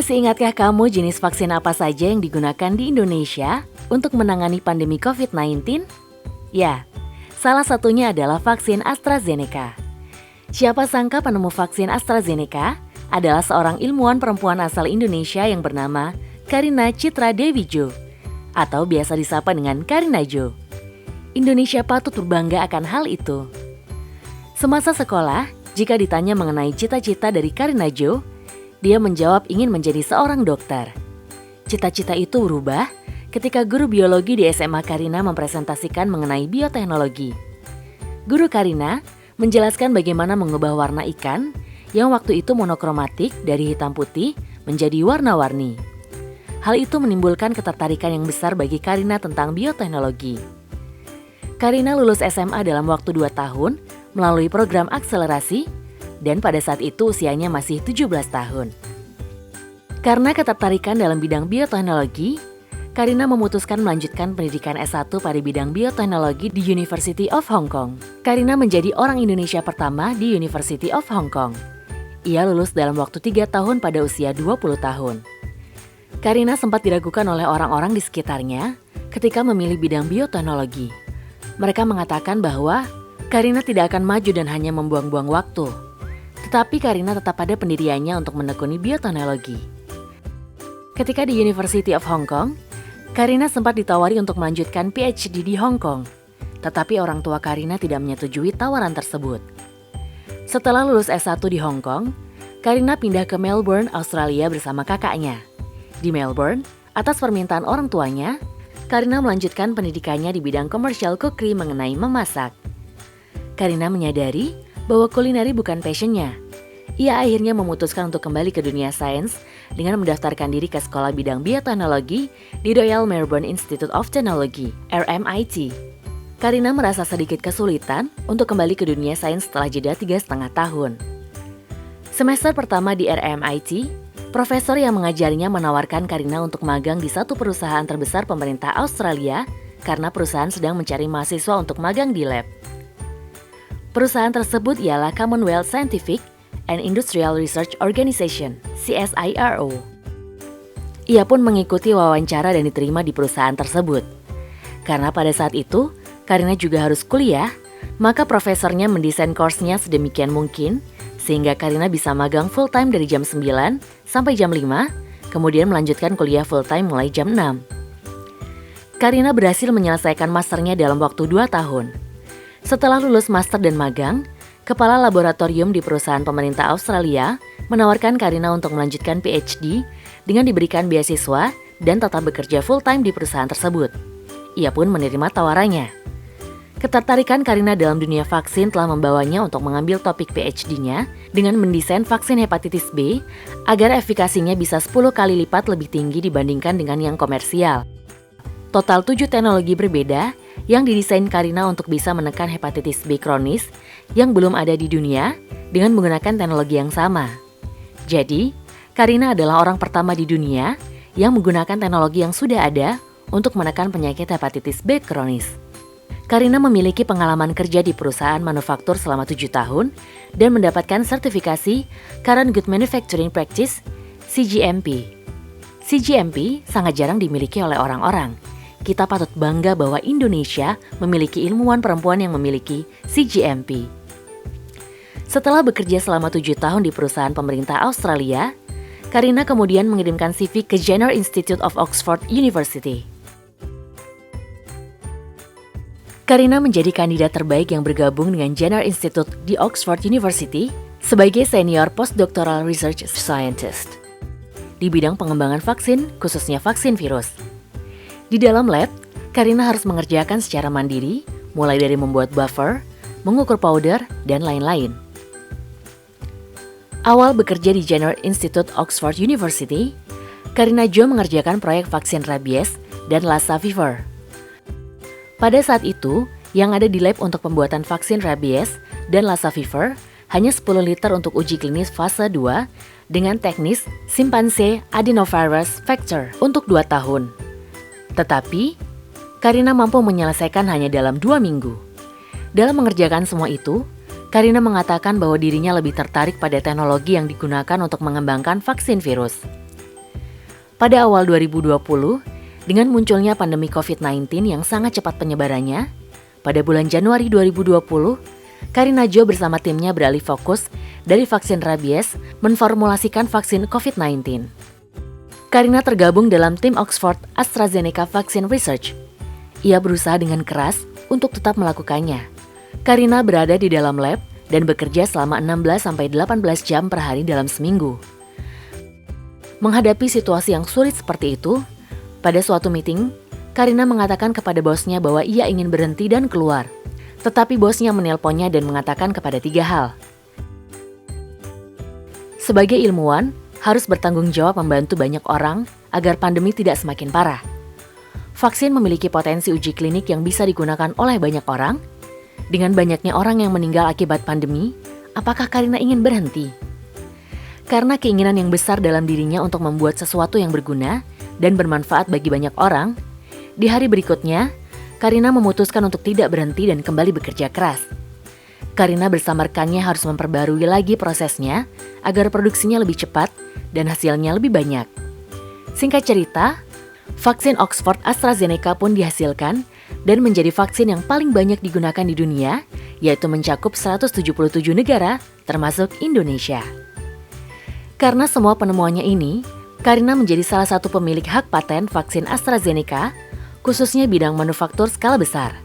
Masih ingatkah kamu jenis vaksin apa saja yang digunakan di Indonesia untuk menangani pandemi COVID-19? Ya, salah satunya adalah vaksin AstraZeneca. Siapa sangka penemu vaksin AstraZeneca adalah seorang ilmuwan perempuan asal Indonesia yang bernama Karina Citra Dewi Jo, atau biasa disapa dengan Karina Jo. Indonesia patut berbangga akan hal itu. Semasa sekolah, jika ditanya mengenai cita-cita dari Karina Jo, dia menjawab ingin menjadi seorang dokter. Cita-cita itu berubah ketika guru biologi di SMA Karina mempresentasikan mengenai bioteknologi. Guru Karina menjelaskan bagaimana mengubah warna ikan yang waktu itu monokromatik dari hitam putih menjadi warna-warni. Hal itu menimbulkan ketertarikan yang besar bagi Karina tentang bioteknologi. Karina lulus SMA dalam waktu 2 tahun melalui program akselerasi, dan pada saat itu usianya masih 17 tahun. Karena ketertarikan dalam bidang bioteknologi, Karina memutuskan melanjutkan pendidikan S1 pada bidang bioteknologi di University of Hong Kong. Karina menjadi orang Indonesia pertama di University of Hong Kong. Ia lulus dalam waktu 3 tahun pada usia 20 tahun. Karina sempat diragukan oleh orang-orang di sekitarnya ketika memilih bidang bioteknologi. Mereka mengatakan bahwa Karina tidak akan maju dan hanya membuang-buang waktu. Tetapi Karina tetap pada pendiriannya untuk menekuni bioteknologi. Ketika di University of Hong Kong, Karina sempat ditawari untuk melanjutkan PhD di Hong Kong. Tetapi orang tua Karina tidak menyetujui tawaran tersebut. Setelah lulus S1 di Hong Kong, Karina pindah ke Melbourne, Australia bersama kakaknya. Di Melbourne, atas permintaan orang tuanya, Karina melanjutkan pendidikannya di bidang commercial cookery mengenai memasak. Karina menyadari bahwa kulineri bukan passionnya. Ia akhirnya memutuskan untuk kembali ke dunia sains dengan mendaftarkan diri ke sekolah bidang bioteknologi di Royal Melbourne Institute of Technology, RMIT. Karina merasa sedikit kesulitan untuk kembali ke dunia sains setelah jeda 3,5 tahun. Semester pertama di RMIT, profesor yang mengajarinya menawarkan Karina untuk magang di satu perusahaan terbesar pemerintah Australia karena perusahaan sedang mencari mahasiswa untuk magang di lab. Perusahaan tersebut ialah Commonwealth Scientific and Industrial Research Organization, CSIRO. Ia pun mengikuti wawancara dan diterima di perusahaan tersebut. Karena pada saat itu, Karina juga harus kuliah, maka profesornya mendesain course-nya sedemikian mungkin, sehingga Karina bisa magang full-time dari jam 9 sampai jam 5, kemudian melanjutkan kuliah full-time mulai jam 6. Karina berhasil menyelesaikan masternya dalam waktu 2 tahun. Setelah lulus master dan magang, kepala laboratorium di perusahaan pemerintah Australia menawarkan Karina untuk melanjutkan PhD dengan diberikan beasiswa dan tetap bekerja full-time di perusahaan tersebut. Ia pun menerima tawarannya. Ketertarikan Karina dalam dunia vaksin telah membawanya untuk mengambil topik PhD-nya dengan mendesain vaksin hepatitis B agar efikasinya bisa 10 kali lipat lebih tinggi dibandingkan dengan yang komersial. Total 7 teknologi berbeda yang didesain Karina untuk bisa menekan hepatitis B kronis yang belum ada di dunia dengan menggunakan teknologi yang sama. Jadi, Karina adalah orang pertama di dunia yang menggunakan teknologi yang sudah ada untuk menekan penyakit hepatitis B kronis. Karina memiliki pengalaman kerja di perusahaan manufaktur selama 7 tahun dan mendapatkan sertifikasi Current Good Manufacturing Practice (CGMP). CGMP sangat jarang dimiliki oleh orang-orang. Kita patut bangga bahwa Indonesia memiliki ilmuwan perempuan yang memiliki CGMP. Setelah bekerja selama 7 tahun di perusahaan pemerintah Australia, Karina kemudian mengirimkan CV ke Jenner Institute of Oxford University. Karina menjadi kandidat terbaik yang bergabung dengan Jenner Institute di Oxford University sebagai Senior Postdoctoral Research Scientist di bidang pengembangan vaksin, khususnya vaksin virus. Di dalam lab, Karina harus mengerjakan secara mandiri, mulai dari membuat buffer, mengukur powder, dan lain-lain. Awal bekerja di Jenner Institute Oxford University, Karina Jo mengerjakan proyek vaksin rabies dan Lassa fever. Pada saat itu, yang ada di lab untuk pembuatan vaksin rabies dan Lassa fever hanya 10 liter untuk uji klinis fase 2 dengan teknis Chimpanzee Adenovirus Vector untuk 2 tahun. Tetapi, Karina mampu menyelesaikan hanya dalam 2 minggu. Dalam mengerjakan semua itu, Karina mengatakan bahwa dirinya lebih tertarik pada teknologi yang digunakan untuk mengembangkan vaksin virus. Pada awal 2020, dengan munculnya pandemi COVID-19 yang sangat cepat penyebarannya, pada bulan Januari 2020, Karina Jo bersama timnya beralih fokus dari vaksin rabies memformulasikan vaksin COVID-19. Karina tergabung dalam tim Oxford AstraZeneca Vaccine Research. Ia berusaha dengan keras untuk tetap melakukannya. Karina berada di dalam lab dan bekerja selama 16-18 jam per hari dalam seminggu. Menghadapi situasi yang sulit seperti itu, pada suatu meeting, Karina mengatakan kepada bosnya bahwa ia ingin berhenti dan keluar. Tetapi bosnya menelponnya dan mengatakan kepada 3 hal. Sebagai ilmuwan, harus bertanggung jawab membantu banyak orang agar pandemi tidak semakin parah. Vaksin memiliki potensi uji klinik yang bisa digunakan oleh banyak orang. Dengan banyaknya orang yang meninggal akibat pandemi, apakah Karina ingin berhenti? Karena keinginan yang besar dalam dirinya untuk membuat sesuatu yang berguna dan bermanfaat bagi banyak orang, di hari berikutnya, Karina memutuskan untuk tidak berhenti dan kembali bekerja keras. Karina bersama rekannya harus memperbarui lagi prosesnya agar produksinya lebih cepat dan hasilnya lebih banyak. Singkat cerita, vaksin Oxford AstraZeneca pun dihasilkan dan menjadi vaksin yang paling banyak digunakan di dunia, yaitu mencakup 177 negara, termasuk Indonesia. Karena semua penemuannya ini, Karina menjadi salah satu pemilik hak paten vaksin AstraZeneca, khususnya bidang manufaktur skala besar.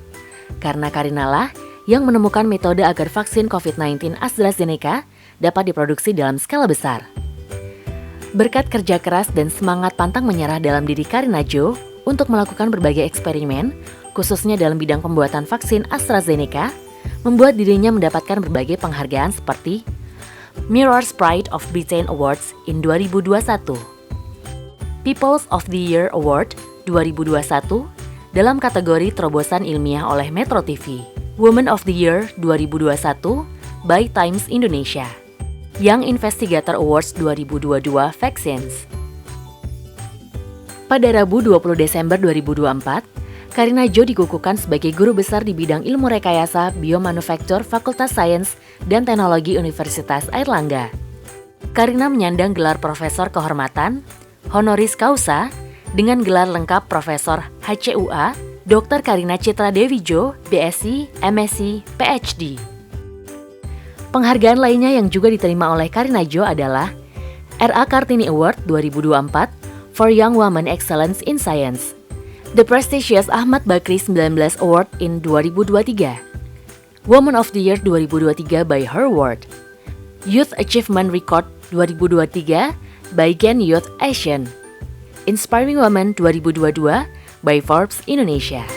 Karena Karina lah yang menemukan metode agar vaksin COVID-19 AstraZeneca dapat diproduksi dalam skala besar. Berkat kerja keras dan semangat pantang menyerah dalam diri Karina Jo untuk melakukan berbagai eksperimen, khususnya dalam bidang pembuatan vaksin AstraZeneca, membuat dirinya mendapatkan berbagai penghargaan seperti Mirror's Pride of Britain Awards in 2021, People's of the Year Award 2021 dalam kategori terobosan ilmiah oleh Metro TV, Woman of the Year 2021 by Times Indonesia, Young Investigator Awards 2022 Vaccines. Pada Rabu 20 Desember 2024, Karina Jo dikukuhkan sebagai guru besar di bidang ilmu rekayasa biomanufaktur Fakultas Sains dan Teknologi Universitas Airlangga. Karina menyandang gelar Profesor Kehormatan, Honoris Causa, dengan gelar lengkap Profesor HCUA, Dr. Karina Citra Dewi Jo, BSc, MSc, PhD. Penghargaan lainnya yang juga diterima oleh Karina Jo adalah R.A. Kartini Award 2024 for Young Woman Excellence in Science, The prestigious Ahmad Bakri 19 Award in 2023, Woman of the Year 2023 by Her World, Youth Achievement Record 2023 by Gen Youth Asian, Inspiring Women 2022 by Forbes Indonesia.